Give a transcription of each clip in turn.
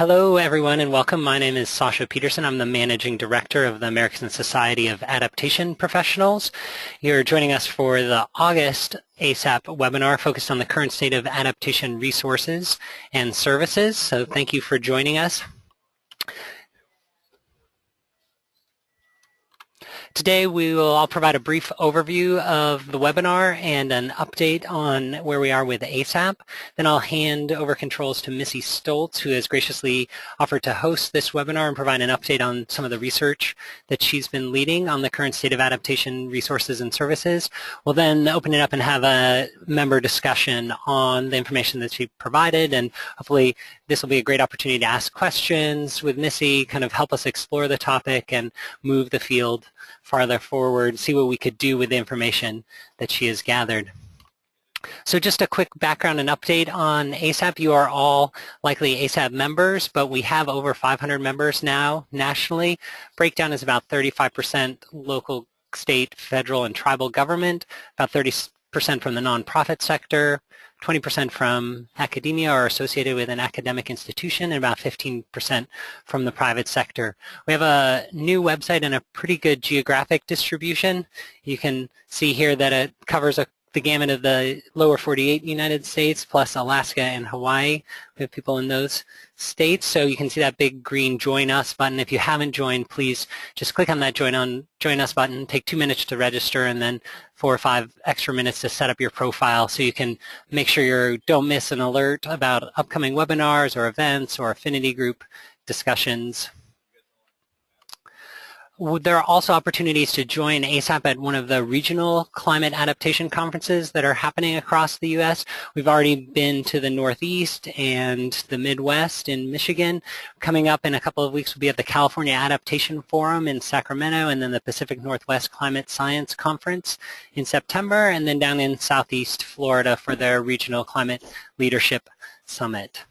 Hello, everyone, and welcome. My name is Sasha Peterson. I'm the Managing Director of the American Society of Adaptation Professionals. You're joining us for the August ASAP webinar focused on the current state of adaptation resources and services. So thank you for joining us. Today I'll provide a brief overview of the webinar and an update on where we are with ASAP. Then I'll hand over controls to Missy Stoltz, who has graciously offered to host this webinar and provide an update on some of the research that she's been leading on the current state of adaptation resources and services. We'll then open it up and have a member discussion on the information that she provided, and hopefully this will be a great opportunity to ask questions with Missy, kind of help us explore the topic and move the field farther forward, see what we could do with the information that she has gathered. So just a quick background and update on ASAP. You are all likely ASAP members, but we have over 500 members now nationally. Breakdown is about 35% local, state, federal, and tribal government, about 30% from the nonprofit sector, 20% from academia or associated with an academic institution, and about 15% from the private sector. We have a new website and a pretty good geographic distribution. You can see here that it covers the gamut of the lower 48 United States plus Alaska and Hawaii. We have people in those states, so you can see that big green Join Us button. If you haven't joined, please just click on that Join Us button. Take 2 minutes to register and then 4 or 5 extra minutes to set up your profile so you can make sure you don't miss an alert about upcoming webinars or events or affinity group discussions. There are also opportunities to join ASAP at one of the regional climate adaptation conferences that are happening across the U.S. We've already been to the Northeast and the Midwest in Michigan. Coming up in a couple of weeks, we'll be at the California Adaptation Forum in Sacramento, and then the Pacific Northwest Climate Science Conference in September, and then down in Southeast Florida for their Regional Climate Leadership Summit.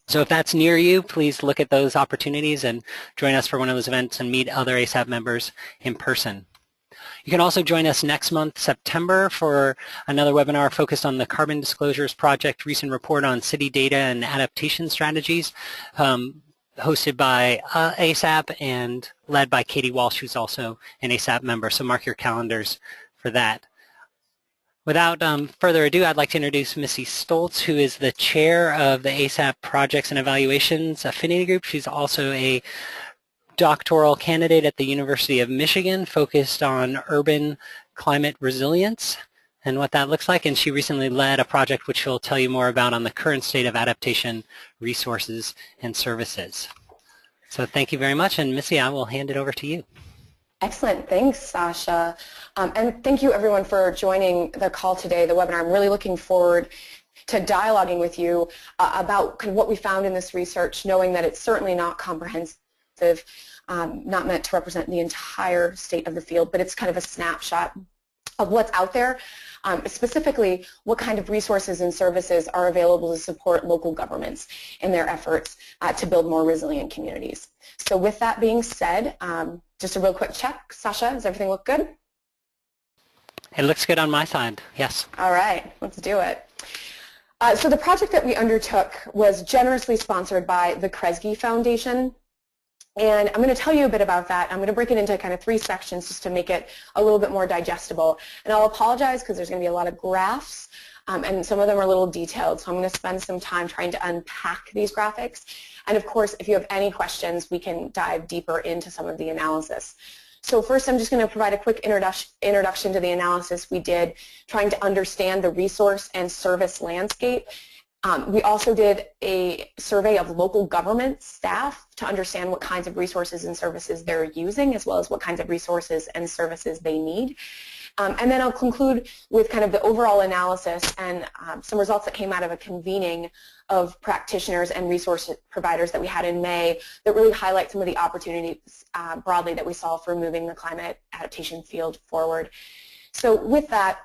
So if that's near you, please look at those opportunities and join us for one of those events and meet other ASAP members in person. You can also join us next month, September, for another webinar focused on the Carbon Disclosures Project recent report on city data and adaptation strategies, hosted by ASAP and led by Katie Walsh, who's also an ASAP member. So mark your calendars for that. Without further ado, I'd like to introduce Missy Stoltz, who is the chair of the ASAP Projects and Evaluations Affinity Group. She's also a doctoral candidate at the University of Michigan focused on urban climate resilience and what that looks like. And she recently led a project which she'll tell you more about on the current state of adaptation resources and services. So thank you very much. And Missy, I will hand it over to you. Excellent. Thanks, Sasha. And thank you, everyone, for joining the call today, the webinar. I'm really looking forward to dialoguing with you about kind of what we found in this research, knowing that it's certainly not comprehensive, not meant to represent the entire state of the field, but it's kind of a snapshot of what's out there, specifically what kind of resources and services are available to support local governments in their efforts to build more resilient communities. So with that being said, just a real quick check. Sasha, does everything look good? It looks good on my side, yes. All right, let's do it. So the project that we undertook was generously sponsored by the Kresge Foundation. And I'm going to tell you a bit about that. I'm going to break it into kind of 3 sections just to make it a little bit more digestible. And I'll apologize because there's going to be a lot of graphs, and some of them are a little detailed. So I'm going to spend some time trying to unpack these graphics. And of course, if you have any questions, we can dive deeper into some of the analysis. So first, I'm just going to provide a quick introduction to the analysis we did, trying to understand the resource and service landscape. We also did a survey of local government staff to understand what kinds of resources and services they're using, as well as what kinds of resources and services they need. And then I'll conclude with kind of the overall analysis and some results that came out of a convening of practitioners and resource providers that we had in May that really highlight some of the opportunities broadly that we saw for moving the climate adaptation field forward. So with that,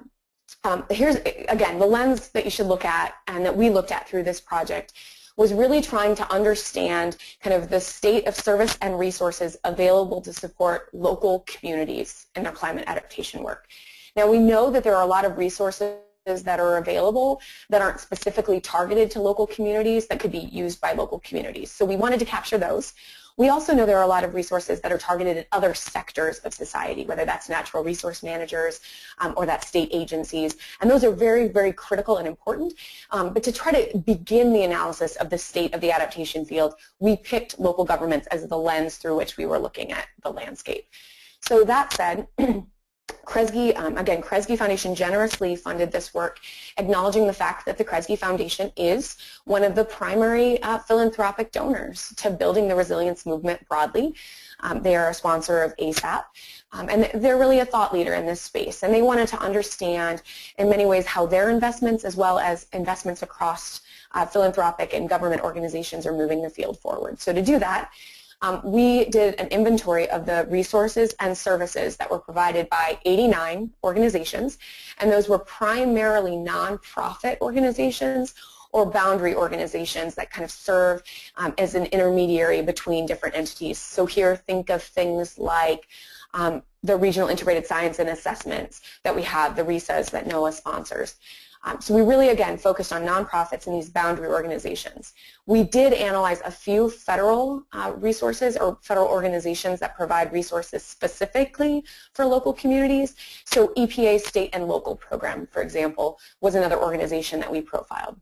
here's, again, the lens that you should look at and that we looked at through this project was really trying to understand kind of the state of service and resources available to support local communities in their climate adaptation work. Now, we know that there are a lot of resources that are available that aren't specifically targeted to local communities that could be used by local communities. So we wanted to capture those. We also know there are a lot of resources that are targeted at other sectors of society, whether that's natural resource managers or that's state agencies, and those are very, very critical and important. But to try to begin the analysis of the state of the adaptation field, we picked local governments as the lens through which we were looking at the landscape. So that said, Kresge Foundation generously funded this work, acknowledging the fact that the Kresge Foundation is one of the primary philanthropic donors to building the resilience movement broadly. They are a sponsor of ASAP, and they're really a thought leader in this space. And they wanted to understand, in many ways, how their investments, as well as investments across philanthropic and government organizations, are moving the field forward. So to do that, we did an inventory of the resources and services that were provided by 89 organizations, and those were primarily nonprofit organizations or boundary organizations that kind of serve as an intermediary between different entities. So here, think of things like the Regional Integrated Science and Assessments that we have, the RISAs that NOAA sponsors. So we really, again, focused on nonprofits and these boundary organizations. We did analyze a few federal resources or federal organizations that provide resources specifically for local communities. So EPA State and Local Program, for example, was another organization that we profiled.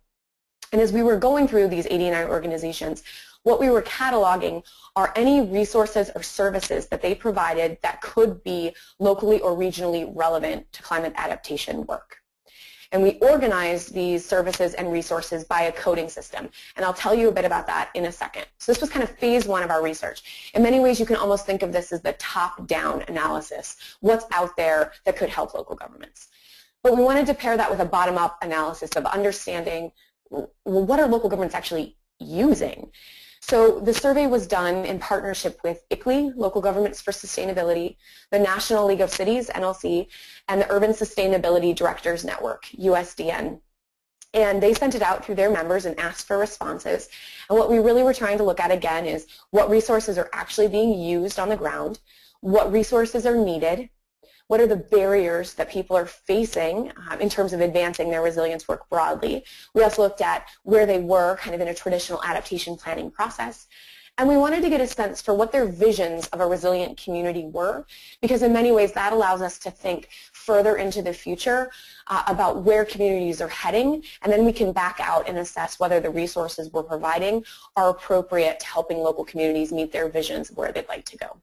And as we were going through these 89 organizations, what we were cataloging are any resources or services that they provided that could be locally or regionally relevant to climate adaptation work. And we organized these services and resources by a coding system. And I'll tell you a bit about that in a second. So this was kind of phase one of our research. In many ways, you can almost think of this as the top-down analysis, what's out there that could help local governments. But we wanted to pair that with a bottom-up analysis of understanding, well, what are local governments actually using? So the survey was done in partnership with ICLEI, Local Governments for Sustainability, the National League of Cities, NLC, and the Urban Sustainability Directors Network, USDN. And they sent it out through their members and asked for responses. And what we really were trying to look at, again, is what resources are actually being used on the ground, what resources are needed, what are the barriers that people are facing in terms of advancing their resilience work broadly. We also looked at where they were kind of in a traditional adaptation planning process. And we wanted to get a sense for what their visions of a resilient community were, because in many ways that allows us to think further into the future about where communities are heading, and then we can back out and assess whether the resources we're providing are appropriate to helping local communities meet their visions of where they'd like to go.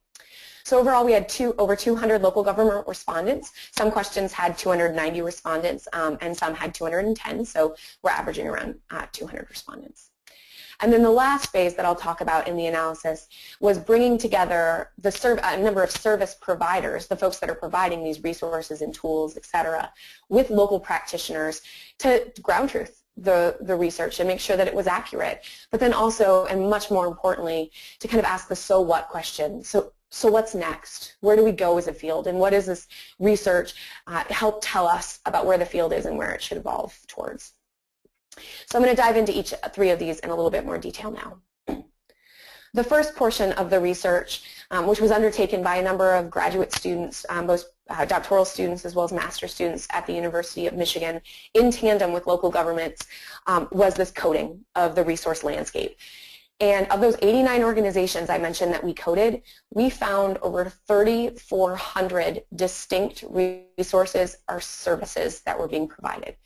So overall, we had over 200 local government respondents. Some questions had 290 respondents, and some had 210, so we're averaging around 200 respondents. And then the last phase that I'll talk about in the analysis was bringing together a number of service providers, the folks that are providing these resources and tools, et cetera, with local practitioners to ground truth the research and make sure that it was accurate, but then also, and much more importantly, to kind of ask the so what question. So what's next? Where do we go as a field? And what does this research help tell us about where the field is and where it should evolve towards? So I'm going to dive into each three of these in a little bit more detail now. The first portion of the research, which was undertaken by a number of graduate students, both doctoral students as well as master's students at the University of Michigan, in tandem with local governments, was this coding of the resource landscape. And of those 89 organizations I mentioned that we coded, we found over 3,400 distinct resources or services that were being provided.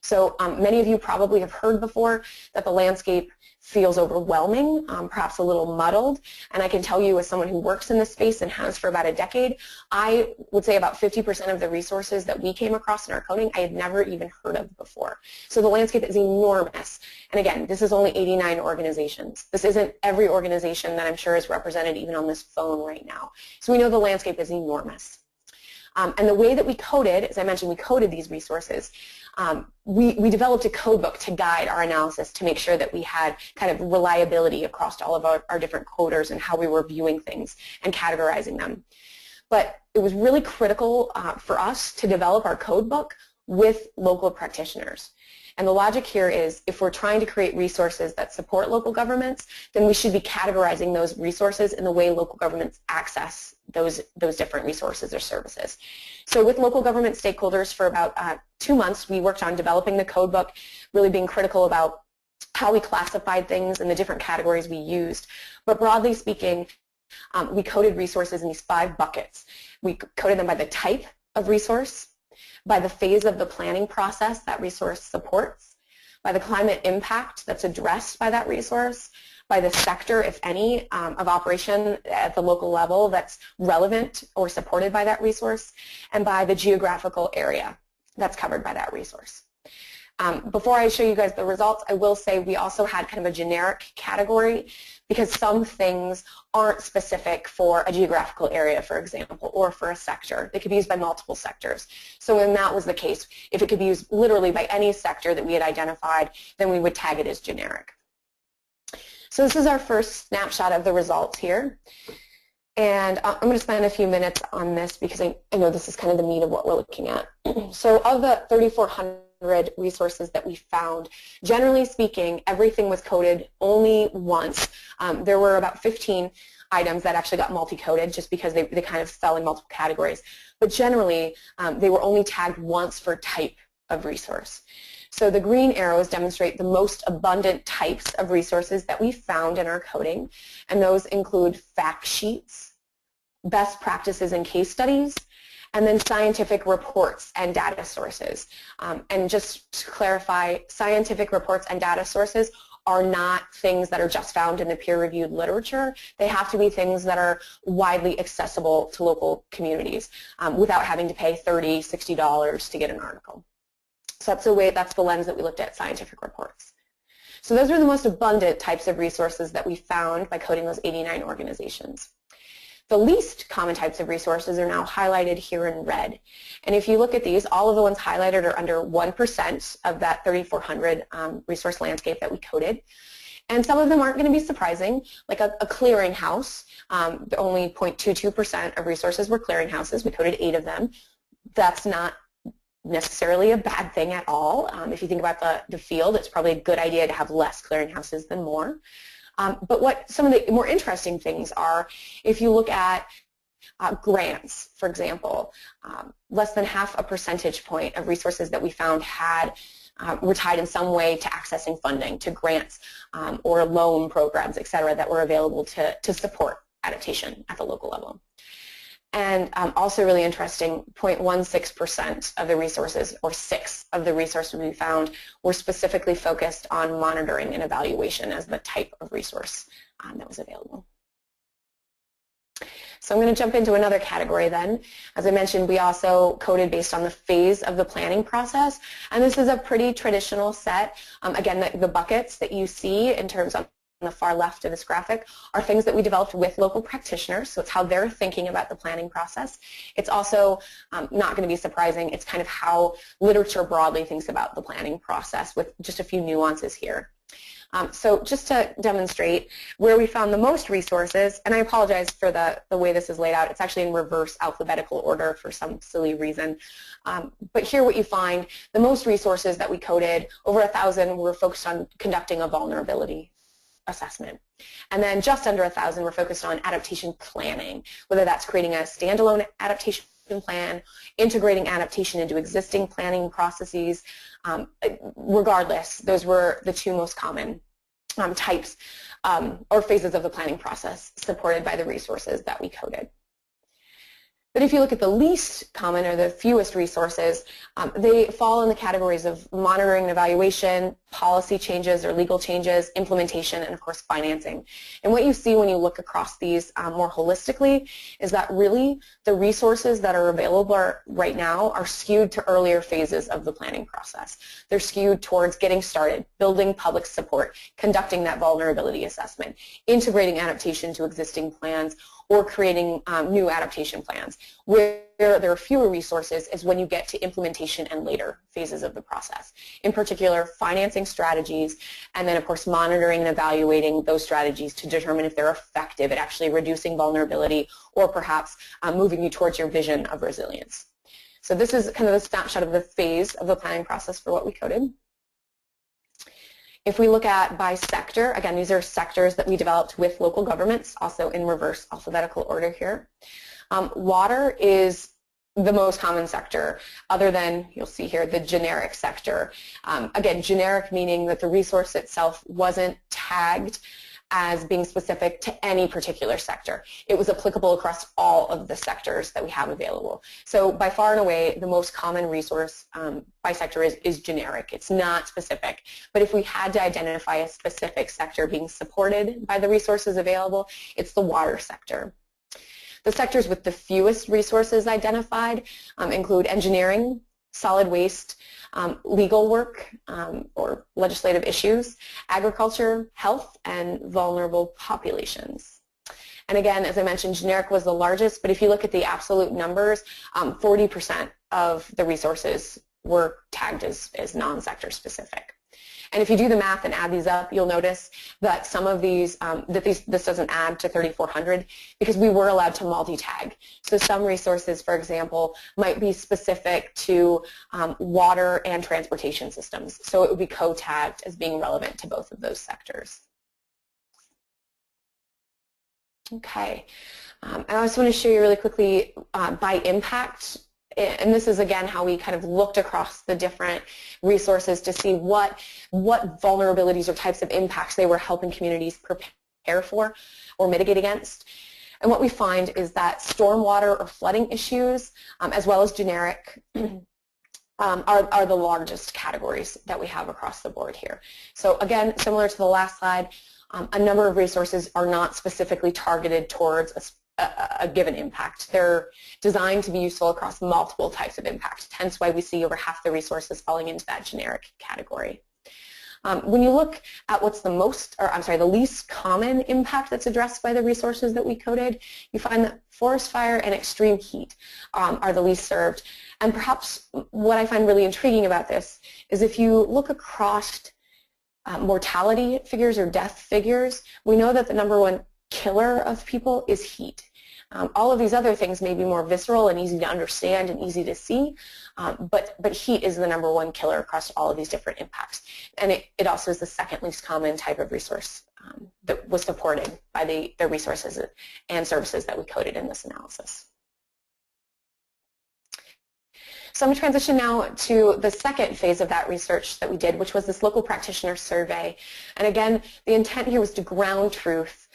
So many of you probably have heard before that the landscape feels overwhelming, perhaps a little muddled, and I can tell you as someone who works in this space and has for about a decade, I would say about 50% of the resources that we came across in our coding I had never even heard of before. So the landscape is enormous, and again, this is only 89 organizations. This isn't every organization that I'm sure is represented even on this phone right now. So we know the landscape is enormous. And the way that we coded, as I mentioned, we coded these resources. We developed a code book to guide our analysis to make sure that we had kind of reliability across all of our different coders and how we were viewing things and categorizing them. But it was really critical for us to develop our code book with local practitioners. And the logic here is if we're trying to create resources that support local governments, then we should be categorizing those resources in the way local governments access those different resources or services. So with local government stakeholders for about 2 months, we worked on developing the code book, really being critical about how we classified things and the different categories we used. But broadly speaking, we coded resources in these 5 buckets. We coded them by the type of resource, by the phase of the planning process that resource supports, by the climate impact that's addressed by that resource, by the sector, if any, of operation at the local level that's relevant or supported by that resource, and by the geographical area that's covered by that resource. Before I show you guys the results, I will say we also had kind of a generic category because some things aren't specific for a geographical area, for example, or for a sector. They could be used by multiple sectors. So when that was the case, if it could be used literally by any sector that we had identified, then we would tag it as generic. So this is our first snapshot of the results here. And I'm going to spend a few minutes on this because I know this is kind of the meat of what we're looking at. So of the 3,400 resources that we found, generally speaking, everything was coded only once. There were about 15 items that actually got multi-coded just because they kind of fell in multiple categories. But generally, they were only tagged once for type of resource. So the green arrows demonstrate the most abundant types of resources that we found in our coding, and those include fact sheets, best practices and case studies, and then scientific reports and data sources. And just to clarify, scientific reports and data sources are not things that are just found in the peer-reviewed literature. They have to be things that are widely accessible to local communities without having to pay $30, $60 to get an article. So that's the lens that we looked at scientific reports. So those are the most abundant types of resources that we found by coding those 89 organizations. The least common types of resources are now highlighted here in red. And if you look at these, all of the ones highlighted are under 1% of that 3,400 resource landscape that we coded. And some of them aren't going to be surprising, like a clearinghouse. Only 0.22% of resources were clearinghouses. We coded 8 of them. That's not necessarily a bad thing at all. If you think about the field, it's probably a good idea to have less clearinghouses than more. But what some of the more interesting things are, if you look at grants, for example, less than half a percentage point of resources that we found were tied in some way to accessing funding, to grants or loan programs, et cetera, that were available to support adaptation at the local level. And also really interesting, 0.16% of the resources, or 6 of the resources we found, were specifically focused on monitoring and evaluation as the type of resource that was available. So I'm going to jump into another category then. As I mentioned, we also coded based on the phase of the planning process, and this is a pretty traditional set. Again, the buckets that you see in terms of on the far left of this graphic are things that we developed with local practitioners, so it's how they're thinking about the planning process. It's also not going to be surprising, it's kind of how literature broadly thinks about the planning process with just a few nuances here. So just to demonstrate where we found the most resources, and I apologize for the way this is laid out, it's actually in reverse alphabetical order for some silly reason. But here what you find, the most resources that we coded, over 1,000 were focused on conducting a vulnerability assessment. And then just under 1,000 were focused on adaptation planning, whether that's creating a standalone adaptation plan, integrating adaptation into existing planning processes. Regardless, those were the 2 most common types or phases of the planning process supported by the resources that we coded. But if you look at the least common or the fewest resources, they fall in the categories of monitoring and evaluation, policy changes or legal changes, implementation, and of course financing. And what you see when you look across these more holistically is that really the resources that are available right now are skewed to earlier phases of the planning process. They're skewed towards getting started, building public support, conducting that vulnerability assessment, integrating adaptation to existing plans, or creating new adaptation plans. Where there are fewer resources is when you get to implementation and later phases of the process. In particular, financing strategies, and then of course monitoring and evaluating those strategies to determine if they're effective at actually reducing vulnerability or perhaps moving you towards your vision of resilience. So this is kind of a snapshot of the phase of the planning process for what we coded. If we look at by sector, again, these are sectors that we developed with local governments, also in reverse alphabetical order here. Water is the most common sector, other than, you'll see here, the generic sector. Again, generic meaning that the resource itself wasn't tagged as being specific to any particular sector. It was applicable across all of the sectors that we have available. So by far and away, the most common resource by sector is generic. It's not specific. But if we had to identify a specific sector being supported by the resources available, it's the water sector. The sectors with the fewest resources identified include engineering, solid waste, legal work or legislative issues, agriculture, health, and vulnerable populations. And again, as I mentioned, generic was the largest, but if you look at the absolute numbers, 40% of the resources were tagged as non-sector specific. And if you do the math and add these up, you'll notice that some of these, this doesn't add to 3,400 because we were allowed to multi-tag. So some resources, for example, might be specific to water and transportation systems. So it would be co-tagged as being relevant to both of those sectors. Okay. I also want to show you really quickly by impact. And this is, again, how we kind of looked across the different resources to see what vulnerabilities or types of impacts they were helping communities prepare for or mitigate against. And what we find is that stormwater or flooding issues, as well as generic, are the largest categories that we have across the board here. So again, similar to the last slide, a number of resources are not specifically targeted towards a given impact. They're designed to be useful across multiple types of impacts, hence why we see over half the resources falling into that generic category. When you look at what's the least common impact that's addressed by the resources that we coded, you find that forest fire and extreme heat are the least served. And perhaps what I find really intriguing about this is if you look across mortality figures or death figures, we know that the number one killer of people is heat. All of these other things may be more visceral and easy to understand and easy to see, but heat is the number one killer across all of these different impacts. And it also is the second least common type of resource that was supported by the resources and services that we coded in this analysis. So I'm going to transition now to the second phase of that research that we did, which was this local practitioner survey. And again, the intent here was to ground truth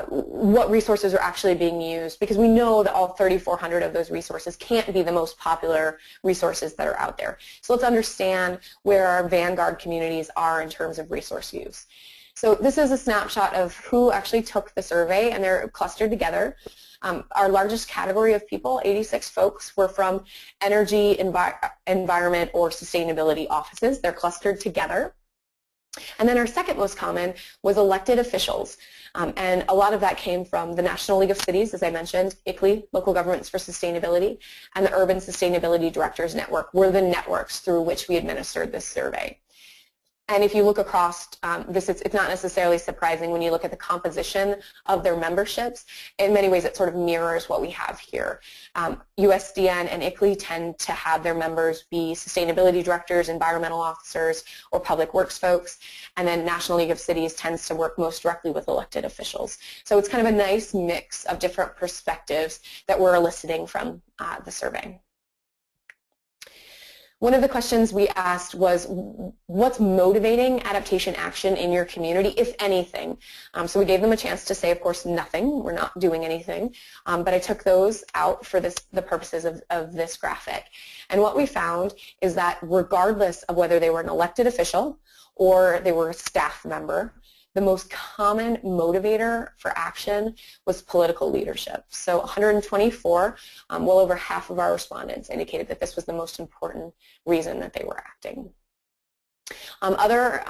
what resources are actually being used, because we know that all 3,400 of those resources can't be the most popular resources that are out there. So let's understand where our vanguard communities are in terms of resource use. So this is a snapshot of who actually took the survey, and they're clustered together. Our largest category of people, 86 folks, were from energy, environment, or sustainability offices. They're clustered together. And then our second most common was elected officials. And a lot of that came from the National League of Cities, as I mentioned, ICLEI, Local Governments for Sustainability, and the Urban Sustainability Directors Network were the networks through which we administered this survey. And if you look across this, it's not necessarily surprising when you look at the composition of their memberships. In many ways, it sort of mirrors what we have here. USDN and ICLEI tend to have their members be sustainability directors, environmental officers, or public works folks. And then National League of Cities tends to work most directly with elected officials. So it's kind of a nice mix of different perspectives that we're eliciting from the survey. One of the questions we asked was, what's motivating adaptation action in your community, if anything? So we gave them a chance to say, of course, nothing. We're not doing anything. But I took those out for the purposes of this graphic. And what we found is that regardless of whether they were an elected official or they were a staff member, the most common motivator for action was political leadership. So 124, well over half of our respondents indicated that this was the most important reason that they were acting. Other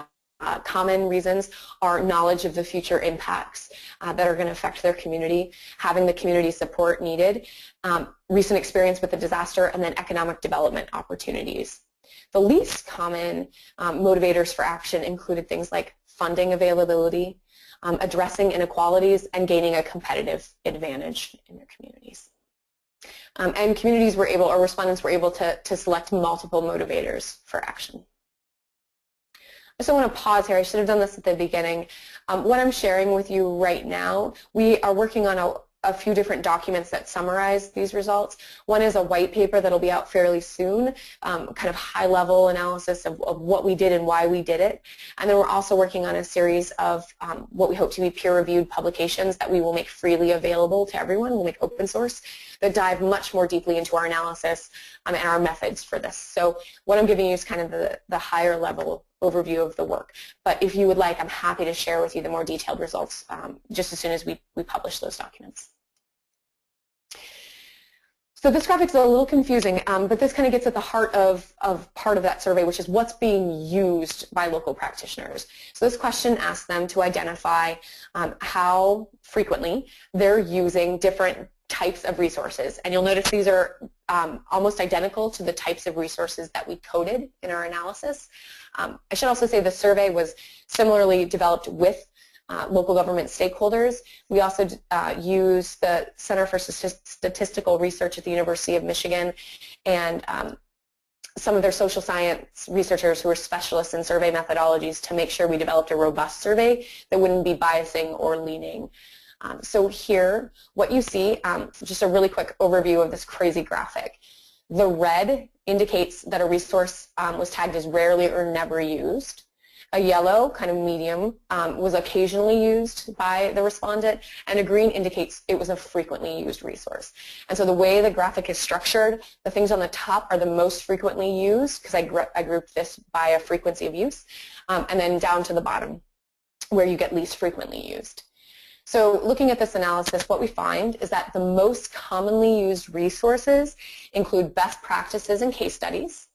common reasons are knowledge of the future impacts that are going to affect their community, having the community support needed, recent experience with the disaster, and then economic development opportunities. The least common motivators for action included things like funding availability, addressing inequalities, and gaining a competitive advantage in their communities. And communities were able, or respondents were able to select multiple motivators for action. just want to pause here. I should have done this at the beginning. What I'm sharing with you right now, we are working on a few different documents that summarize these results. One is a white paper that'll be out fairly soon, kind of high-level analysis of what we did and why we did it. And then we're also working on a series of what we hope to be peer-reviewed publications that we will make freely available to everyone. We'll make open source that dive much more deeply into our analysis and our methods for this. So what I'm giving you is kind of the higher level overview of the work. But if you would like, I'm happy to share with you the more detailed results just as soon as we publish those documents. So this graphic's a little confusing, but this kind of gets at the heart of part of that survey, which is what's being used by local practitioners. So this question asks them to identify how frequently they're using different types of resources. And you'll notice these are almost identical to the types of resources that we coded in our analysis. I should also say the survey was similarly developed with local government stakeholders. We also use the Center for Statistical Research at the University of Michigan and some of their social science researchers who are specialists in survey methodologies to make sure we developed a robust survey that wouldn't be biasing or leaning. So here, what you see, just a really quick overview of this crazy graphic. The red indicates that a resource was tagged as rarely or never used. A yellow, kind of medium, was occasionally used by the respondent, and a green indicates it was a frequently used resource. And so the way the graphic is structured, the things on the top are the most frequently used, because I grouped this by a frequency of use, and then down to the bottom, where you get least frequently used. So looking at this analysis, what we find is that the most commonly used resources include best practices and case studies.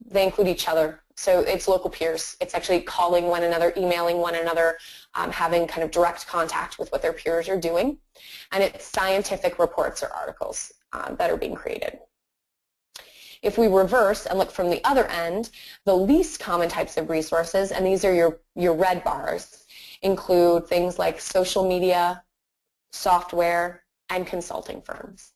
They include each other. So it's local peers. It's actually calling one another, emailing one another, having kind of direct contact with what their peers are doing. And it's scientific reports or articles that are being created. If we reverse and look from the other end, the least common types of resources, and these are your red bars, include things like social media, software, and consulting firms.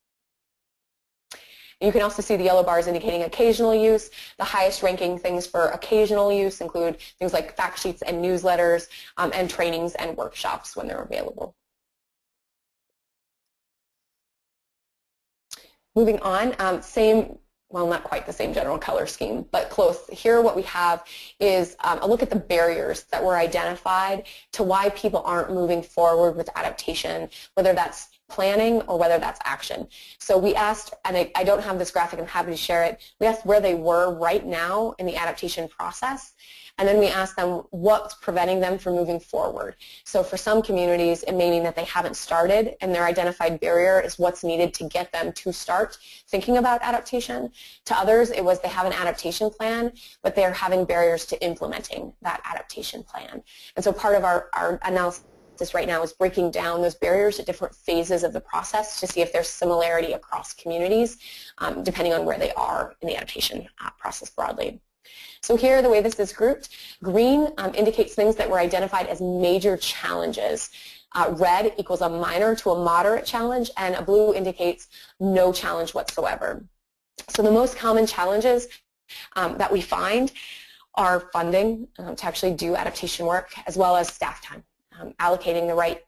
You can also see the yellow bars indicating occasional use. The highest ranking things for occasional use include things like fact sheets and newsletters and trainings and workshops when they're available. Moving on, well, not quite the same general color scheme, but close. Here what we have is a look at the barriers that were identified to why people aren't moving forward with adaptation, whether that's planning or whether that's action. So we asked, and I don't have this graphic, I'm happy to share it, we asked where they were right now in the adaptation process, and then we asked them what's preventing them from moving forward. So for some communities, it may mean that they haven't started, and their identified barrier is what's needed to get them to start thinking about adaptation. To others, it was they have an adaptation plan, but they're having barriers to implementing that adaptation plan. And so part of our analysis right now is breaking down those barriers at different phases of the process to see if there's similarity across communities, depending on where they are in the adaptation process broadly. So here, the way this is grouped, green indicates things that were identified as major challenges. Red equals a minor to a moderate challenge, and a blue indicates no challenge whatsoever. So the most common challenges that we find are funding to actually do adaptation work, as well as staff time, allocating the right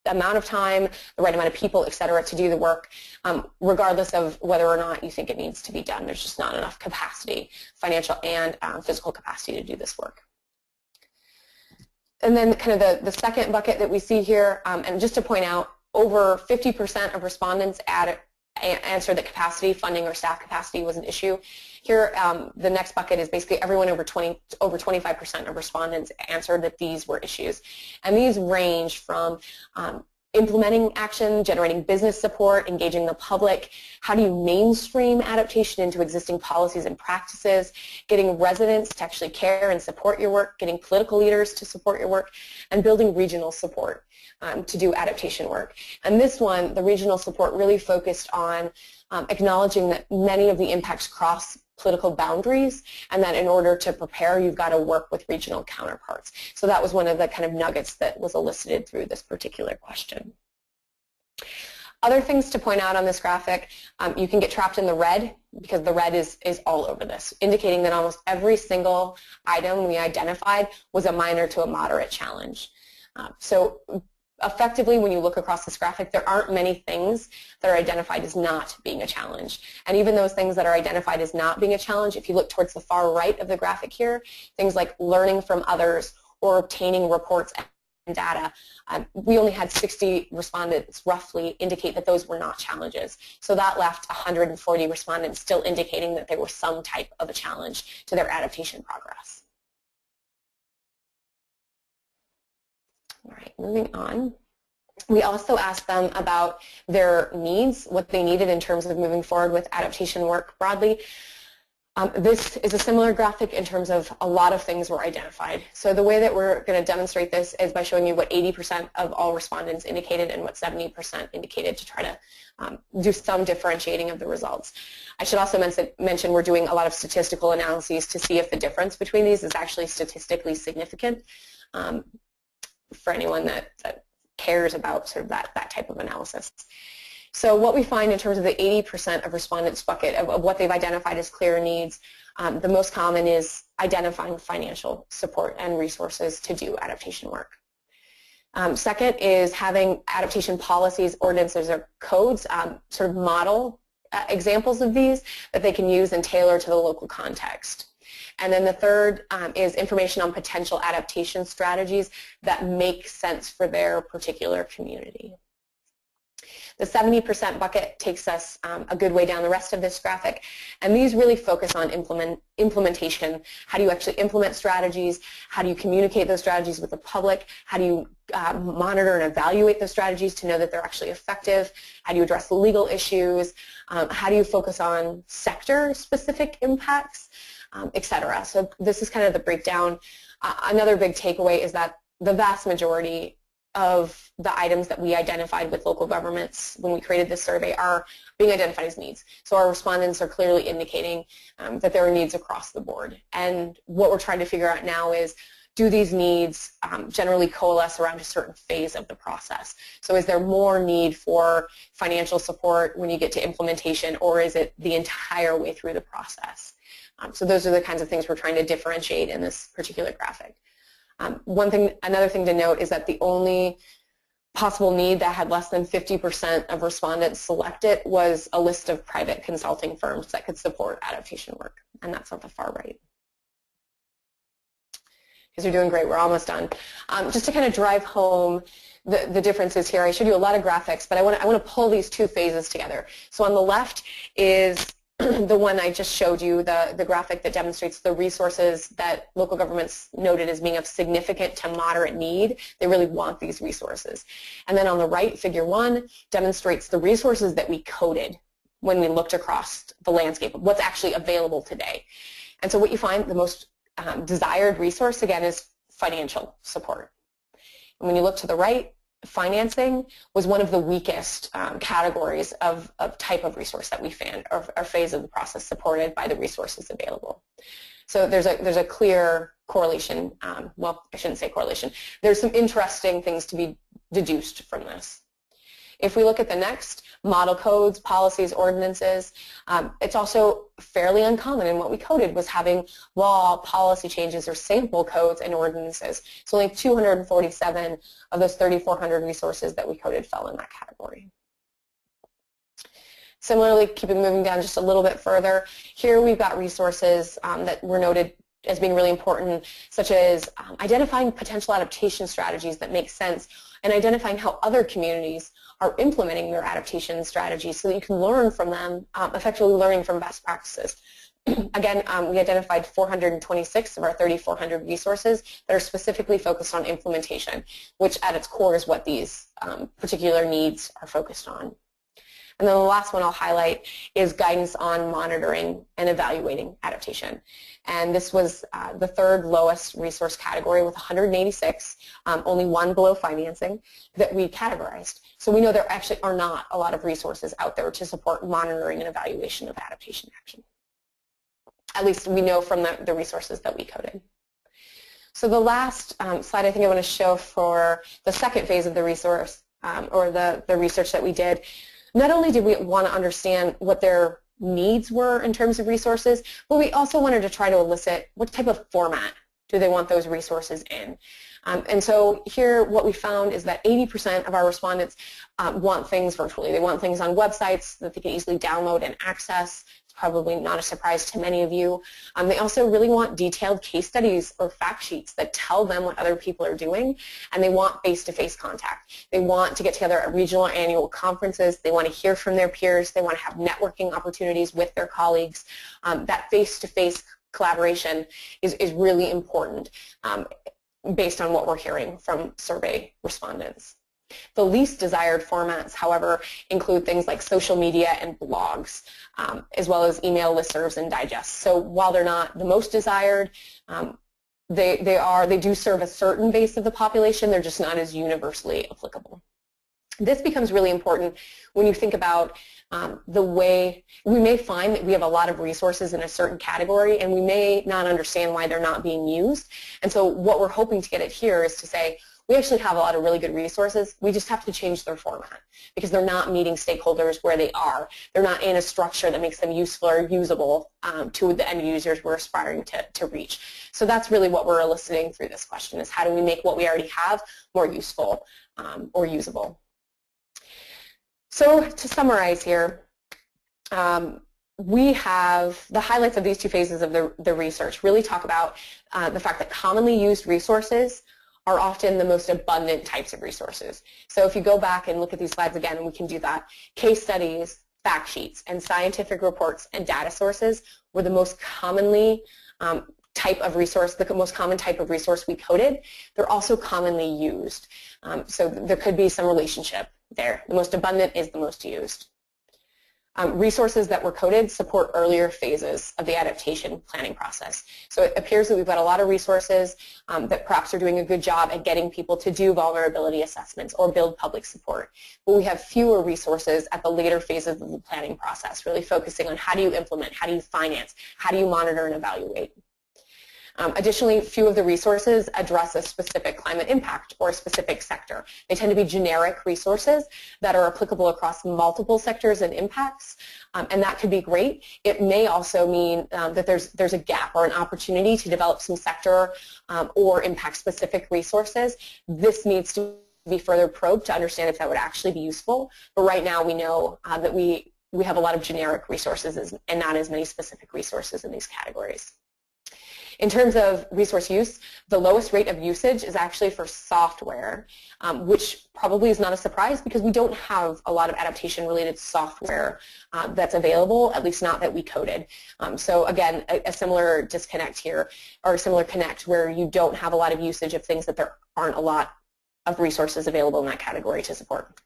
amount of time, the right amount of people, et cetera, to do the work, regardless of whether or not you think it needs to be done. There's just not enough capacity, financial and physical capacity to do this work. And then kind of the second bucket that we see here, and just to point out, over 50% of respondents answered that capacity, funding, or staff capacity was an issue. Here, the next bucket is basically everyone over 25% of respondents answered that these were issues. And these range from implementing action, generating business support, engaging the public, how do you mainstream adaptation into existing policies and practices, getting residents to actually care and support your work, getting political leaders to support your work, and building regional support to do adaptation work. And this one, the regional support, really focused on acknowledging that many of the impacts cross political boundaries, and that in order to prepare, you've got to work with regional counterparts. So that was one of the kind of nuggets that was elicited through this particular question. Other things to point out on this graphic, you can get trapped in the red because the red is all over this, indicating that almost every single item we identified was a minor to a moderate challenge. So effectively, when you look across this graphic, there aren't many things that are identified as not being a challenge. And even those things that are identified as not being a challenge, if you look towards the far right of the graphic here, things like learning from others or obtaining reports and data, we only had 60 respondents roughly indicate that those were not challenges. So that left 140 respondents still indicating that they were some type of a challenge to their adaptation progress. All right, moving on. We also asked them about their needs, what they needed in terms of moving forward with adaptation work broadly. This is a similar graphic in terms of a lot of things were identified. So the way that we're going to demonstrate this is by showing you what 80% of all respondents indicated and what 70% indicated to try to do some differentiating of the results. I should also mention we're doing a lot of statistical analyses to see if the difference between these is actually statistically significant for anyone that cares about sort of that type of analysis. So what we find in terms of the 80% of respondents bucket of what they've identified as clear needs, the most common is identifying financial support and resources to do adaptation work. Second is having adaptation policies, ordinances, or codes, sort of model examples of these that they can use and tailor to the local context. And then the third is information on potential adaptation strategies that make sense for their particular community. The 70% bucket takes us a good way down the rest of this graphic, and these really focus on implementation. How do you actually implement strategies? How do you communicate those strategies with the public? How do you monitor and evaluate those strategies to know that they're actually effective? How do you address legal issues? How do you focus on sector-specific impacts, et cetera? So this is kind of the breakdown. Another big takeaway is that the vast majority of the items that we identified with local governments when we created this survey are being identified as needs. So our respondents are clearly indicating that there are needs across the board. And what we're trying to figure out now is, do these needs generally coalesce around a certain phase of the process? So is there more need for financial support when you get to implementation, or is it the entire way through the process? So those are the kinds of things we're trying to differentiate in this particular graphic. Another thing to note is that the only possible need that had less than 50% of respondents select it was a list of private consulting firms that could support adaptation work, and that's on the far right. Because you're doing great, we're almost done. Just to kind of drive home the differences here, I showed you a lot of graphics, but I want to pull these two phases together. So on the left is the one I just showed you, the graphic that demonstrates the resources that local governments noted as being of significant to moderate need. They really want these resources. And then on the right, figure 1 demonstrates the resources that we coded when we looked across the landscape of what's actually available today. And so what you find, the most desired resource, again, is financial support. And when you look to the right, financing was one of the weakest categories of type of resource that we found, or phase of the process supported by the resources available. So there's a clear correlation. Well, I shouldn't say correlation. There's some interesting things to be deduced from this. If we look at the next, model codes, policies, ordinances, it's also fairly uncommon, and what we coded was having law, policy changes, or sample codes and ordinances. So only 247 of those 3,400 resources that we coded fell in that category. Similarly, moving down just a little bit further, here we've got resources that were noted as being really important, such as identifying potential adaptation strategies that make sense, and identifying how other communities are implementing their adaptation strategies so that you can learn from them, effectively learning from best practices. Again, we identified 426 of our 3,400 resources that are specifically focused on implementation, which at its core is what these particular needs are focused on. And then the last one I'll highlight is guidance on monitoring and evaluating adaptation. And this was the third lowest resource category with 186, only one below financing, that we categorized. So we know there actually are not a lot of resources out there to support monitoring and evaluation of adaptation action. At least we know from the resources that we coded. So the last slide I think I want to show for the second phase of the resource, or the research that we did, not only did we want to understand what their needs were in terms of resources, but we also wanted to try to elicit what type of format do they want those resources in. And so here what we found is that 80% of our respondents want things virtually. They want things on websites that they can easily download and access. It's probably not a surprise to many of you. They also really want detailed case studies or fact sheets that tell them what other people are doing, and they want face-to-face contact. They want to get together at regional or annual conferences. They want to hear from their peers. They want to have networking opportunities with their colleagues. That face-to-face collaboration is really important based on what we're hearing from survey respondents. The least desired formats, however, include things like social media and blogs, as well as email listservs and digests. So while they're not the most desired, they do serve a certain base of the population. They're just not as universally applicable. This becomes really important when you think about the way we may find that we have a lot of resources in a certain category, and we may not understand why they're not being used. And so what we're hoping to get at here is to say, we actually have a lot of really good resources. We just have to change their format because they're not meeting stakeholders where they are. They're not in a structure that makes them useful or usable to the end users we're aspiring to reach. So that's really what we're eliciting through this question, is how do we make what we already have more useful or usable? So to summarize here, we have the highlights of these two phases of the research really talk about the fact that commonly used resources are often the most abundant types of resources. So if you go back and look at these slides again, and we can do that, case studies, fact sheets, and scientific reports and data sources were the most commonly type of resource, the most common type of resource we coded. They're also commonly used. So there could be some relationship there. The most abundant is the most used. Resources that were coded support earlier phases of the adaptation planning process. So it appears that we've got a lot of resources that perhaps are doing a good job at getting people to do vulnerability assessments or build public support. But we have fewer resources at the later phases of the planning process, really focusing on how do you implement, how do you finance, how do you monitor and evaluate. Additionally, few of the resources address a specific climate impact or a specific sector. They tend to be generic resources that are applicable across multiple sectors and impacts, and that could be great. It may also mean that there's a gap or an opportunity to develop some sector or impact-specific resources. This needs to be further probed to understand if that would actually be useful, but right now we know that we have a lot of generic resources and not as many specific resources in these categories. In terms of resource use, the lowest rate of usage is actually for software, which probably is not a surprise because we don't have a lot of adaptation-related software that's available, at least not that we coded. So again, a similar disconnect here, or a similar connect where you don't have a lot of usage of things that there aren't a lot of resources available in that category to support.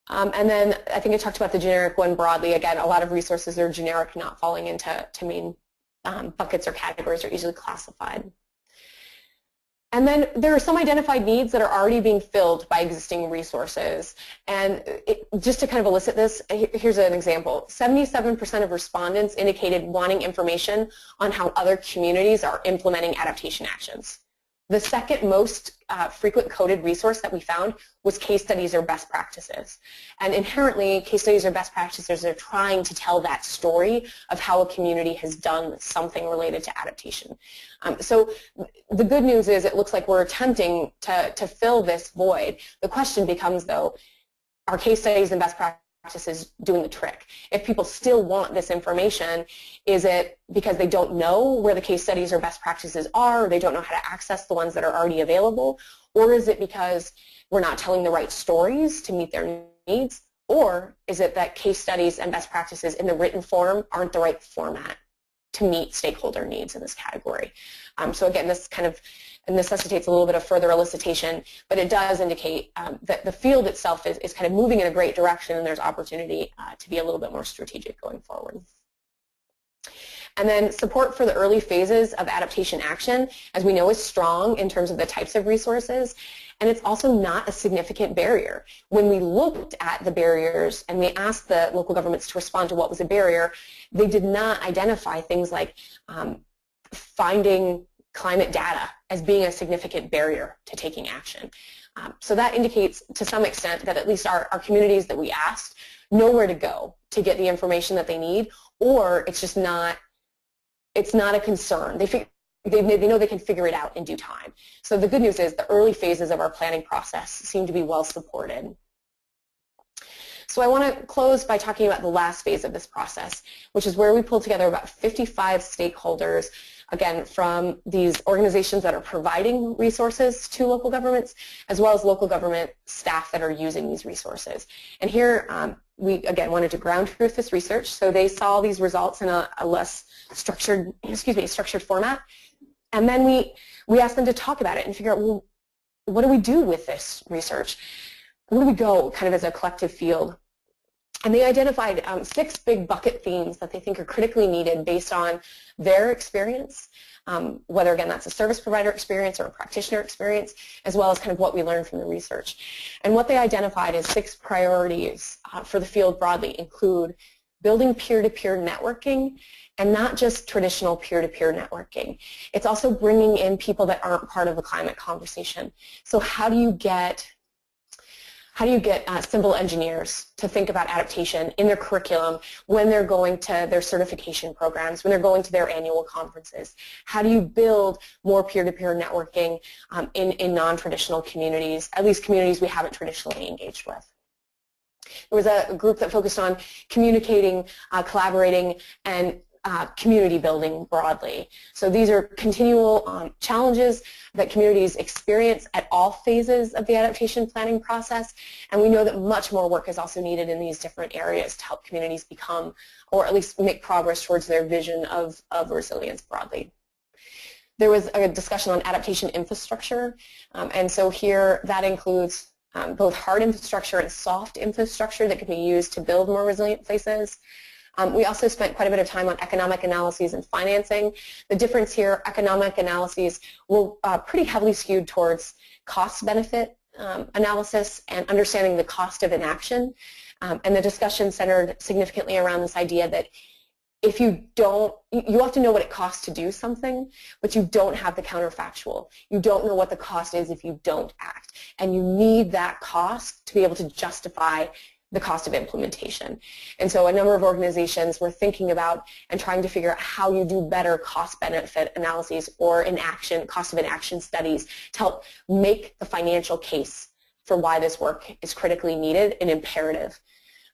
And then I think I talked about the generic one broadly. Again, a lot of resources are generic, not falling into main buckets or categories are easily classified. And then there are some identified needs that are already being filled by existing resources. And just to kind of elicit this, here's an example. 77% of respondents indicated wanting information on how other communities are implementing adaptation actions. The second most frequent coded resource that we found was case studies or best practices. And inherently, case studies or best practices are trying to tell that story of how a community has done something related to adaptation. So the good news is it looks like we're attempting to fill this void. The question becomes, though, are case studies and best practices doing the trick? If people still want this information, is it because they don't know where the case studies or best practices are, or they don't know how to access the ones that are already available, or is it because we're not telling the right stories to meet their needs, or is it that case studies and best practices in the written form aren't the right format to meet stakeholder needs in this category? So again, this kind of necessitates a little bit of further elicitation, but it does indicate that the field itself is kind of moving in a great direction, and there's opportunity to be a little bit more strategic going forward. And then support for the early phases of adaptation action, as we know, is strong in terms of the types of resources, and it's also not a significant barrier. When we looked at the barriers and we asked the local governments to respond to what was a barrier, they did not identify things like finding climate data as being a significant barrier to taking action. So that indicates to some extent that at least our communities that we asked know where to go to get the information that they need, or it's just not, it's not a concern. They know they can figure it out in due time. So the good news is the early phases of our planning process seem to be well supported. So I want to close by talking about the last phase of this process, which is where we pulled together about 55 stakeholders, again, from these organizations that are providing resources to local governments, as well as local government staff that are using these resources. And here, we, again, wanted to ground truth this research, so they saw these results in a less structured, structured format. And then we asked them to talk about it and figure out, well, what do we do with this research? Where do we go kind of as a collective field? And they identified 6 big bucket themes that they think are critically needed based on their experience, whether, again, that's a service provider experience or a practitioner experience, as well as kind of what we learned from the research. And what they identified as 6 priorities for the field broadly include building peer-to-peer networking, and not just traditional peer-to-peer networking. It's also bringing in people that aren't part of the climate conversation. So how do you get civil engineers to think about adaptation in their curriculum when they're going to their certification programs, when they're going to their annual conferences? How do you build more peer-to-peer networking in non-traditional communities, at least communities we haven't traditionally engaged with? There was a group that focused on communicating, collaborating, and community building broadly. So these are continual challenges that communities experience at all phases of the adaptation planning process, and we know that much more work is also needed in these different areas to help communities become, or at least make progress towards their vision of resilience broadly. There was a discussion on adaptation infrastructure, and so here that includes both hard infrastructure and soft infrastructure that can be used to build more resilient places. We also spent quite a bit of time on economic analyses and financing. The difference here, economic analyses were pretty heavily skewed towards cost-benefit analysis and understanding the cost of inaction. And the discussion centered significantly around this idea that if you have to know what it costs to do something, but you don't have the counterfactual. You don't know what the cost is if you don't act. And you need that cost to be able to justify the cost of implementation. And so a number of organizations were thinking about and trying to figure out how you do better cost-benefit analyses or cost of inaction studies to help make the financial case for why this work is critically needed and imperative.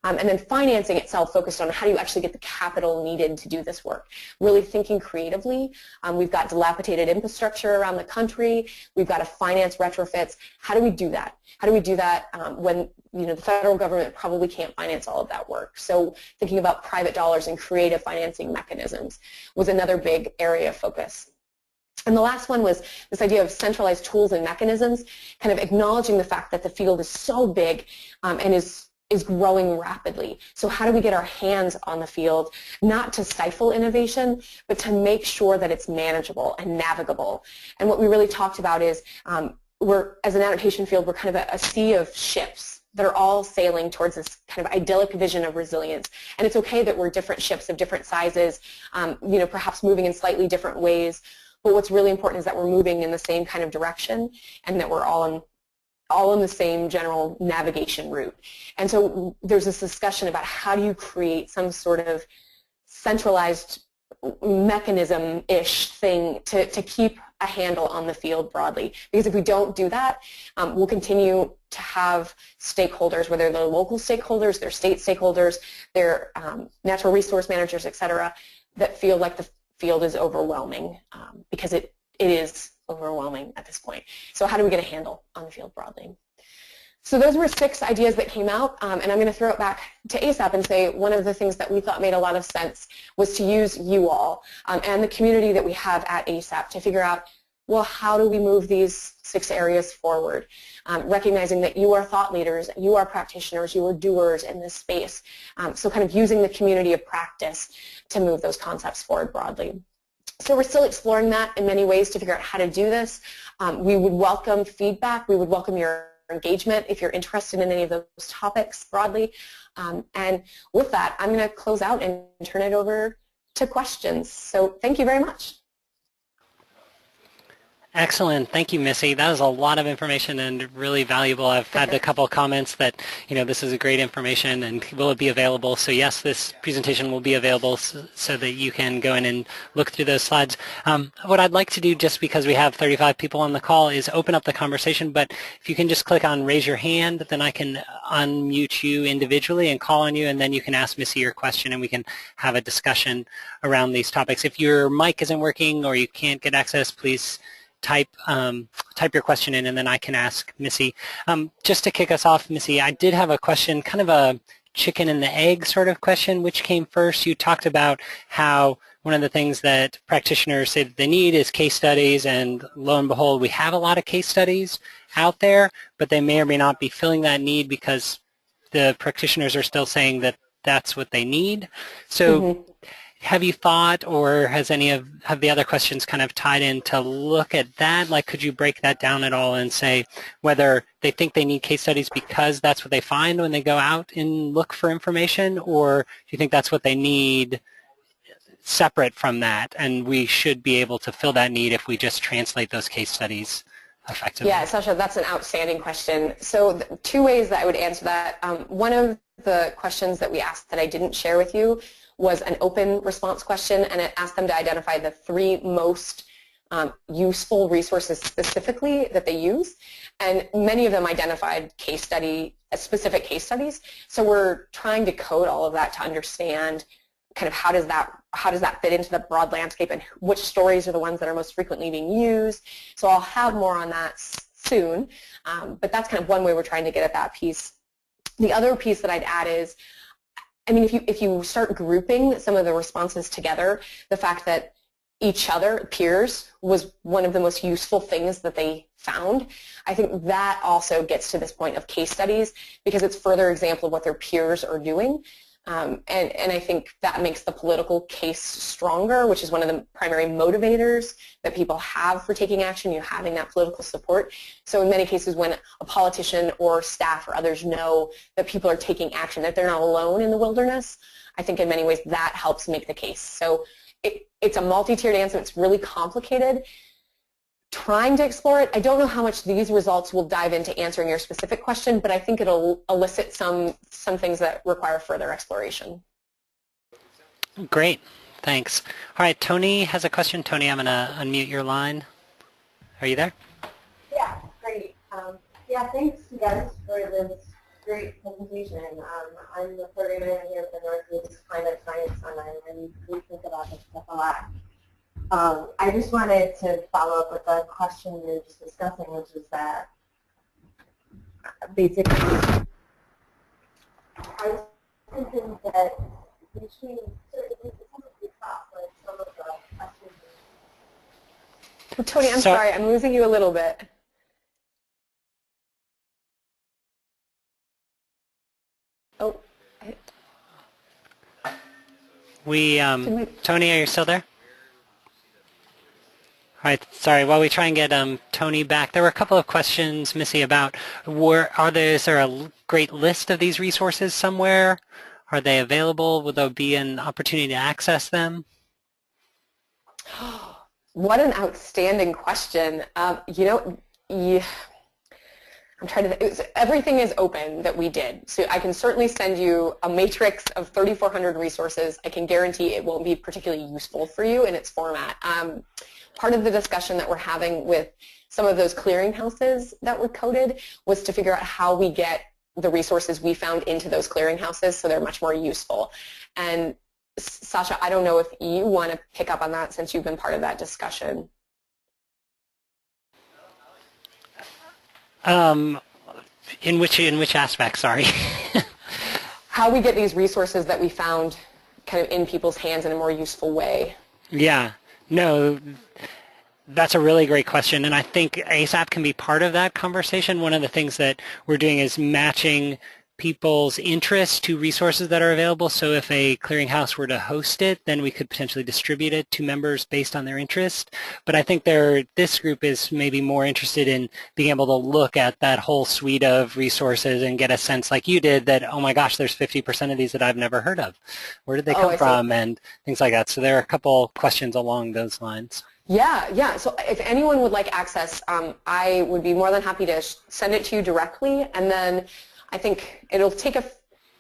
And then financing itself focused on how do you actually get the capital needed to do this work. Really thinking creatively. We've got dilapidated infrastructure around the country. We've got to finance retrofits. How do we do that? How do we do that when the federal government probably can't finance all of that work? So thinking about private dollars and creative financing mechanisms was another big area of focus. And the last one was this idea of centralized tools and mechanisms, kind of acknowledging the fact that the field is so big and is growing rapidly. So how do we get our hands on the field, not to stifle innovation, but to make sure that it's manageable and navigable? And what we really talked about is as an adaptation field, we're kind of a sea of ships that are all sailing towards this kind of idyllic vision of resilience. And it's okay that we're different ships of different sizes, perhaps moving in slightly different ways. But what's really important is that we're moving in the same kind of direction and that we're all in the same general navigation route. And so there's this discussion about how do you create some sort of centralized mechanism-ish thing to keep a handle on the field broadly. Because if we don't do that, we'll continue to have stakeholders, whether they're local stakeholders, they're state stakeholders, they're natural resource managers, et cetera, that feel like the field is overwhelming because it is overwhelming at this point. So how do we get a handle on the field broadly? So those were 6 ideas that came out, and I'm going to throw it back to ASAP and say one of the things that we thought made a lot of sense was to use you all and the community that we have at ASAP to figure out, well, how do we move these 6 areas forward? Recognizing that you are thought leaders, you are practitioners, you are doers in this space. So kind of using the community of practice to move those concepts forward broadly. So we're still exploring that in many ways to figure out how to do this. We would welcome feedback. We would welcome your engagement if you're interested in any of those topics broadly. And with that, I'm going to close out and turn it over to questions. So thank you very much. Excellent. Thank you, Missy. That was a lot of information and really valuable. I've had a couple of comments that, this is a great information and will it be available? So yes, this presentation will be available so that you can go in and look through those slides. What I'd like to do, just because we have 35 people on the call, is open up the conversation, but if you can just click on raise your hand, then I can unmute you individually and call on you, and then you can ask Missy your question and we can have a discussion around these topics. If your mic isn't working or you can't get access, please type your question in, and then I can ask Missy. Just to kick us off, Missy, I did have a question, kind of a chicken and the egg sort of question. Which came first? You talked about how one of the things that practitioners say that they need is case studies, and lo and behold, we have a lot of case studies out there, but they may or may not be filling that need because the practitioners are still saying that that's what they need. So have you thought, or have the other questions kind of tied in to look at that? Like, could you break that down at all and say whether they think they need case studies because that's what they find when they go out and look for information, or do you think that's what they need separate from that, and we should be able to fill that need if we just translate those case studies effectively? Yeah, Sasha, that's an outstanding question. So two ways that I would answer that. One of the questions that we asked that I didn't share with you was an open response question, and it asked them to identify the 3 most useful resources specifically that they use, and many of them identified specific case studies. So we're trying to code all of that to understand kind of how does that fit into the broad landscape, and which stories are the ones that are most frequently being used. So I'll have more on that soon, but that's kind of one way we're trying to get at that piece. The other piece that I'd add is, I mean, if you start grouping some of the responses together, the fact that peers, was one of the most useful things that they found, I think that also gets to this point of case studies, because it's further example of what their peers are doing. And I think that makes the political case stronger, which is one of the primary motivators that people have for taking action, having that political support. So in many cases, when a politician or staff or others know that people are taking action, that they're not alone in the wilderness, I think in many ways that helps make the case. So it's a multi-tiered answer. It's really complicated. Trying to explore it. I don't know how much these results will dive into answering your specific question, but I think it'll elicit some things that require further exploration. Great, thanks. All right, Tony has a question. Tony, I'm going to unmute your line. Are you there? Yeah, great. Yeah, thanks, you guys, for this great presentation. I'm the program manager here for Northeast Climate Science Summit, and we think about this stuff a lot. I just wanted to follow up with the question we were just discussing, which is that basically I was thinking that between certain some of the questions. Tony, I'm sorry, I'm losing you a little bit. Oh. Tony, are you still there? All right, sorry, while we try and get Tony back, there were a couple of questions, Missy, about is there a great list of these resources somewhere? Are they available? Will there be an opportunity to access them? What an outstanding question. I'm trying to everything is open that we did. So I can certainly send you a matrix of 3,400 resources. I can guarantee it won't be particularly useful for you in its format. Part of the discussion that we're having with some of those clearinghouses that were coded was to figure out how we get the resources we found into those clearinghouses so they're much more useful. And Sasha, I don't know if you want to pick up on that since you've been part of that discussion. In which aspect, sorry? How we get these resources that we found kind of in people's hands in a more useful way. Yeah, no, that's a really great question, and I think ASAP can be part of that conversation. One of the things that we're doing is matching people's interests to resources that are available. So if a clearinghouse were to host it, then we could potentially distribute it to members based on their interest. But I think this group is maybe more interested in being able to look at that whole suite of resources and get a sense like you did that, oh my gosh, there's 50% of these that I've never heard of. Where did they come from? And things like that. So there are a couple questions along those lines. Yeah. So if anyone would like access, I would be more than happy to send it to you directly, and then I think it'll take a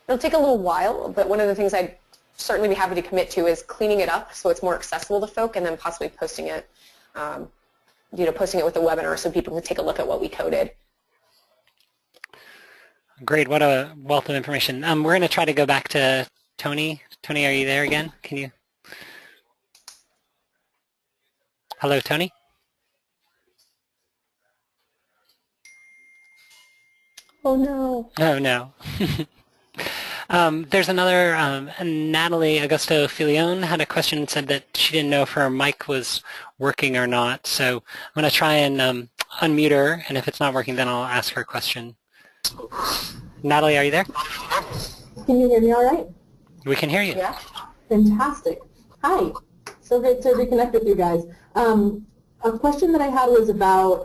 little while, but one of the things I'd certainly be happy to commit to is cleaning it up so it's more accessible to folk, and then possibly posting it, posting it with the webinar so people can take a look at what we coded. Great, what a wealth of information. We're going to try to go back to Tony. Tony, are you there again? Can you? Hello, Tony? Oh, no. Oh, no. There's another, Natalie Augusto Filione had a question and said that she didn't know if her mic was working or not. So I'm going to try and unmute her, and if it's not working, then I'll ask her a question. Natalie, are you there? Can you hear me all right? We can hear you. Yeah. Fantastic. Hi. So great to reconnect with you guys. A question that I had was about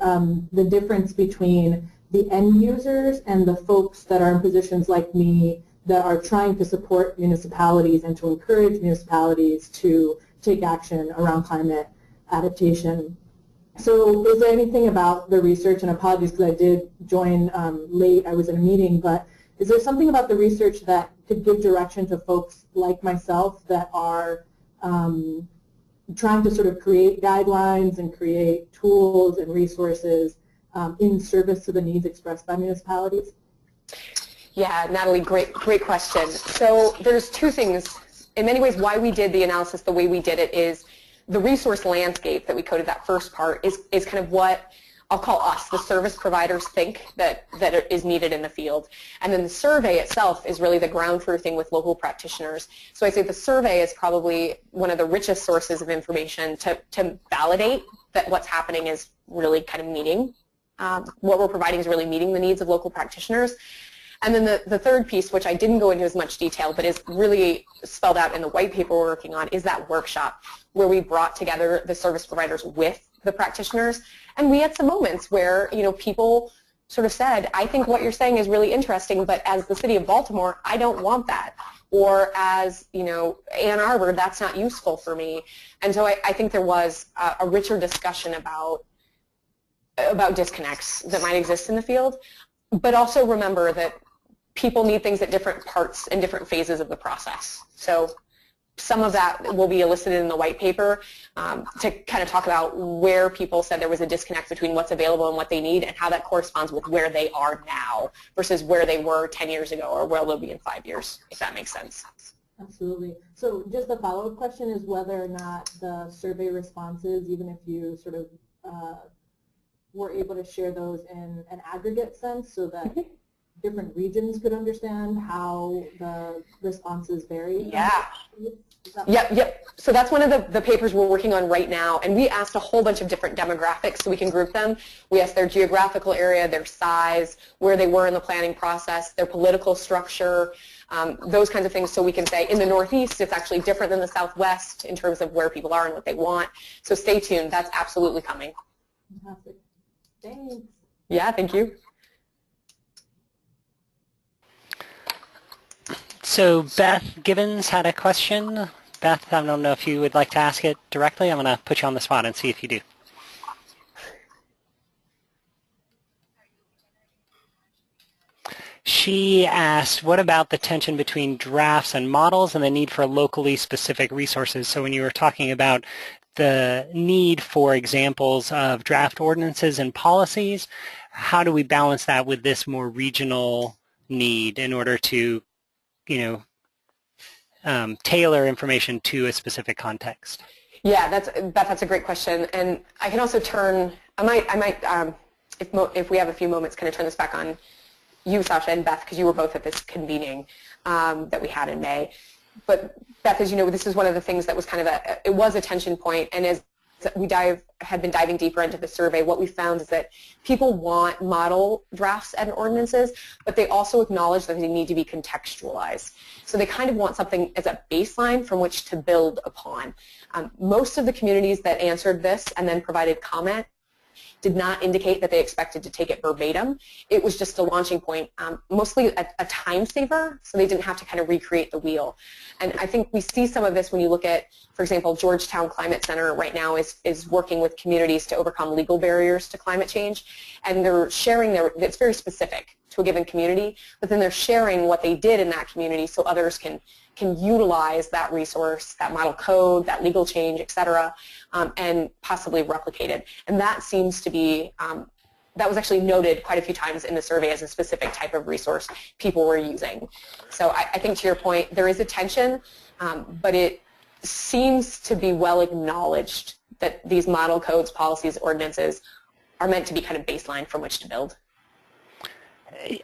the difference between the end users and the folks that are in positions like me that are trying to support municipalities and to encourage municipalities to take action around climate adaptation. So is there anything about the research, and apologies because I did join late, I was in a meeting, but is there something about the research that could give direction to folks like myself that are trying to sort of create guidelines and create tools and resources in service to the needs expressed by municipalities? Yeah, Natalie, great question. So there's two things. In many ways, why we did the analysis the way we did it is the resource landscape that we coded, that first part, is kind of what I'll call us, the service providers, think that is needed in the field. And then the survey itself is really the ground truthing with local practitioners. So I say the survey is probably one of the richest sources of information to validate that what's happening is really kind of meeting, what we're providing is really meeting the needs of local practitioners. And then the third piece, which I didn't go into as much detail, but is really spelled out in the white paper we're working on, is that workshop where we brought together the service providers with the practitioners. And we had some moments where, people sort of said, I think what you're saying is really interesting, but as the city of Baltimore, I don't want that. Or as, Ann Arbor, that's not useful for me. And so I think there was a richer discussion about disconnects that might exist in the field. But also remember that people need things at different parts and different phases of the process. So some of that will be elicited in the white paper to kind of talk about where people said there was a disconnect between what's available and what they need and how that corresponds with where they are now versus where they were 10 years ago or where they'll be in 5 years, if that makes sense. Absolutely. So just the follow-up question is whether or not the survey responses, even if you sort of were able to share those in an aggregate sense so that different regions could understand how the responses vary? Yeah. Yep. So that's one of the papers we're working on right now, and we asked a whole bunch of different demographics so we can group them. We asked their geographical area, their size, where they were in the planning process, their political structure, those kinds of things, so we can say in the Northeast it's actually different than the Southwest in terms of where people are and what they want. So stay tuned. That's absolutely coming. Fantastic. Thanks. Yeah, thank you. So Beth Gibbons had a question. Beth, I don't know if you would like to ask it directly. I'm going to put you on the spot and see if you do. She asked, what about the tension between drafts and models and the need for locally specific resources? So when you were talking about the need for examples of draft ordinances and policies, how do we balance that with this more regional need in order to, tailor information to a specific context? Yeah, that's a great question, and I can also turn. I might if we have a few moments, kind of turn this back on you, Sasha, and Beth, because you were both at this convening that we had in May. But Beth, as you know, this is one of the things that was kind of it was a tension point, and as we had been diving deeper into the survey, what we found is that people want model drafts and ordinances, but they also acknowledge that they need to be contextualized. So they kind of want something as a baseline from which to build upon. Most of the communities that answered this and then provided comment did not indicate that they expected to take it verbatim. It was just a launching point, mostly a time saver, so they didn't have to kind of recreate the wheel. And I think we see some of this when you look at, for example, Georgetown Climate Center right now is working with communities to overcome legal barriers to climate change, and they're sharing it's very specific to a given community, but then they're sharing what they did in that community so others can utilize that resource, that model code, that legal change, et cetera, and possibly replicate it. And that seems to be, that was actually noted quite a few times in the survey as a specific type of resource people were using. So I think to your point, there is a tension, but it seems to be well acknowledged that these model codes, policies, ordinances are meant to be kind of baseline from which to build.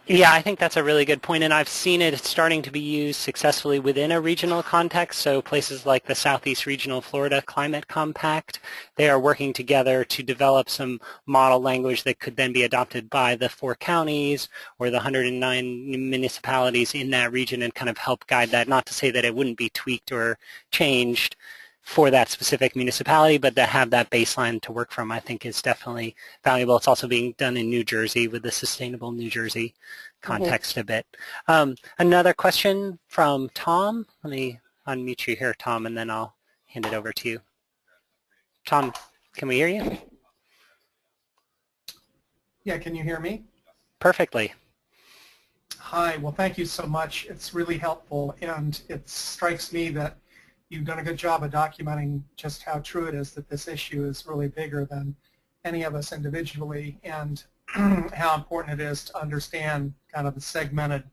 Yeah, I think that's a really good point, and I've seen it starting to be used successfully within a regional context. So places like the Southeast Regional Florida Climate Compact, they are working together to develop some model language that could then be adopted by the 4 counties or the 109 municipalities in that region and kind of help guide that. Not to say that it wouldn't be tweaked or changed for that specific municipality, but to have that baseline to work from, I think, is definitely valuable. It's also being done in New Jersey with the Sustainable New Jersey context a bit. Another question from Tom. Let me unmute you here, Tom, and then I'll hand it over to you. Tom, can we hear you? Yeah, can you hear me? Perfectly. Hi, well, thank you so much. It's really helpful, and it strikes me that you've done a good job of documenting just how true it is that this issue is really bigger than any of us individually, and how important it is to understand kind of the segmented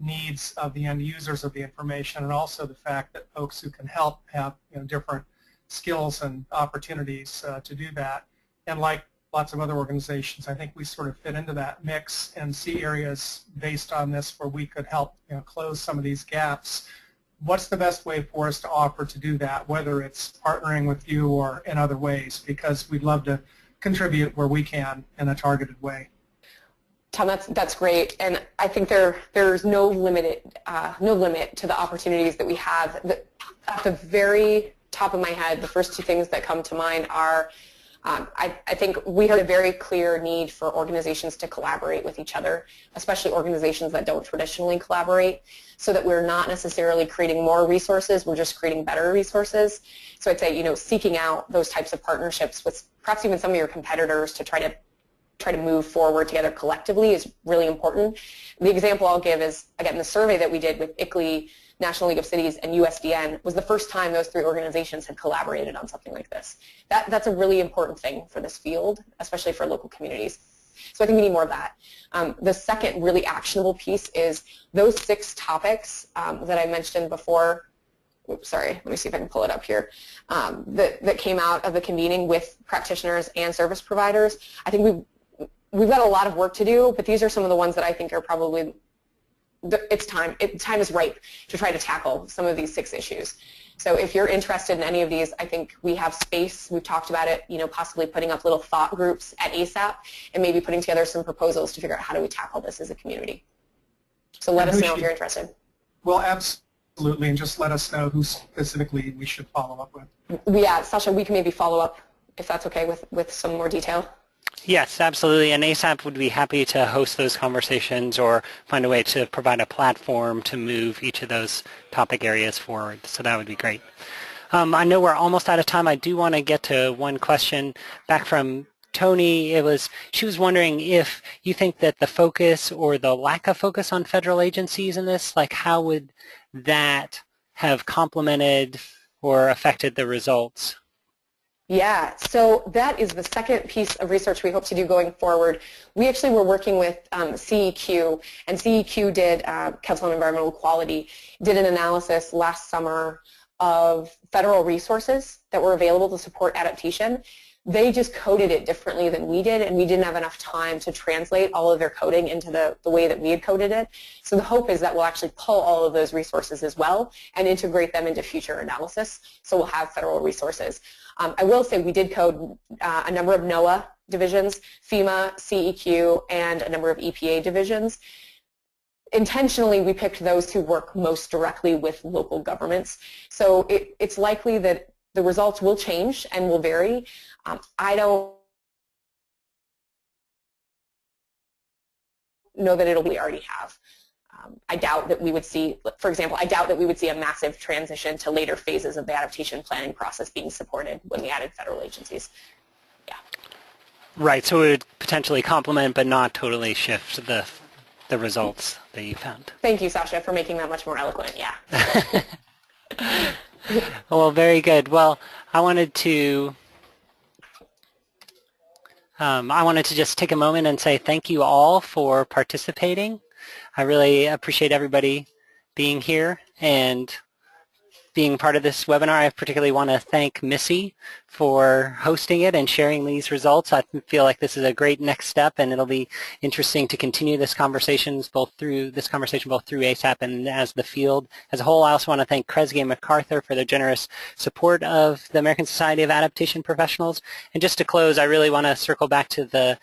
needs of the end users of the information, and also the fact that folks who can help have different skills and opportunities to do that. And like lots of other organizations, I think we sort of fit into that mix and see areas based on this where we could help close some of these gaps. What's the best way for us to offer to do that, whether it's partnering with you or in other ways, because we'd love to contribute where we can in a targeted way. Tom, that's great, and I think there's no limit to the opportunities that we have. At the very top of my head, the first 2 things that come to mind are I think we have a very clear need for organizations to collaborate with each other, especially organizations that don't traditionally collaborate, so that we're not necessarily creating more resources, we're just creating better resources. So I'd say, seeking out those types of partnerships with perhaps even some of your competitors to try to move forward together collectively is really important. The example I'll give is, again, the survey that we did with ICLEI, National League of Cities, and USDN was the first time those 3 organizations had collaborated on something like this. That's a really important thing for this field, especially for local communities. So I think we need more of that. The second really actionable piece is those 6 topics that I mentioned before. Oops, sorry, let me see if I can pull it up here, that came out of the convening with practitioners and service providers. I think we've got a lot of work to do, but these are some of the ones that I think are probably time is ripe to try to tackle some of these 6 issues. So if you're interested in any of these, I think we have space. We've talked about it, possibly putting up little thought groups at ASAP and maybe putting together some proposals to figure out how do we tackle this as a community. So let us know if you're interested. Well, absolutely, and just let us know who specifically we should follow up with. Yeah, Sasha, we can maybe follow up if that's okay with some more detail. Yes, absolutely, and ASAP would be happy to host those conversations or find a way to provide a platform to move each of those topic areas forward, so that would be great. I know we're almost out of time. I do want to get to one question back from Tony. She was wondering if you think that the focus or the lack of focus on federal agencies in this, like how would that have complemented or affected the results? Yeah, so that is the second piece of research we hope to do going forward. We actually were working with CEQ, and CEQ did, Council on Environmental Quality, did an analysis last summer of federal resources that were available to support adaptation. They just coded it differently than we did, and we didn't have enough time to translate all of their coding into the way that we had coded it. So the hope is that we'll actually pull all of those resources as well and integrate them into future analysis, so we'll have federal resources. I will say we did code a number of NOAA divisions, FEMA, CEQ, and a number of EPA divisions. Intentionally, we picked those who work most directly with local governments. So it's likely that the results will change and will vary. I don't know that we already have. I doubt that we would see, for example, I doubt that we would see a massive transition to later phases of the adaptation planning process being supported when we added federal agencies. Yeah. Right, so it would potentially complement but not totally shift the results that you found. Thank you, Sasha, for making that much more eloquent. Yeah. Well, very good. Well, I wanted to just take a moment and say thank you all for participating. I really appreciate everybody being here and being part of this webinar. I particularly want to thank Missy for hosting it and sharing these results. I feel like this is a great next step, and it'll be interesting to continue this conversation both through ASAP and as the field as a whole. I also want to thank Kresge and MacArthur for their generous support of the American Society of Adaptation Professionals. And just to close, I really want to circle back to the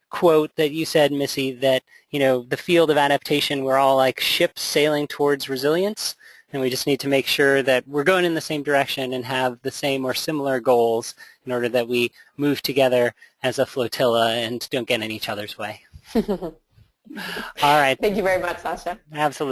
quote that you said, Missy, that, you know, the field of adaptation, we're all like ships sailing towards resilience, and we just need to make sure that we're going in the same direction and have the same or similar goals in order that we move together as a flotilla and don't get in each other's way. All right. Thank you very much, Sasha. Absolutely.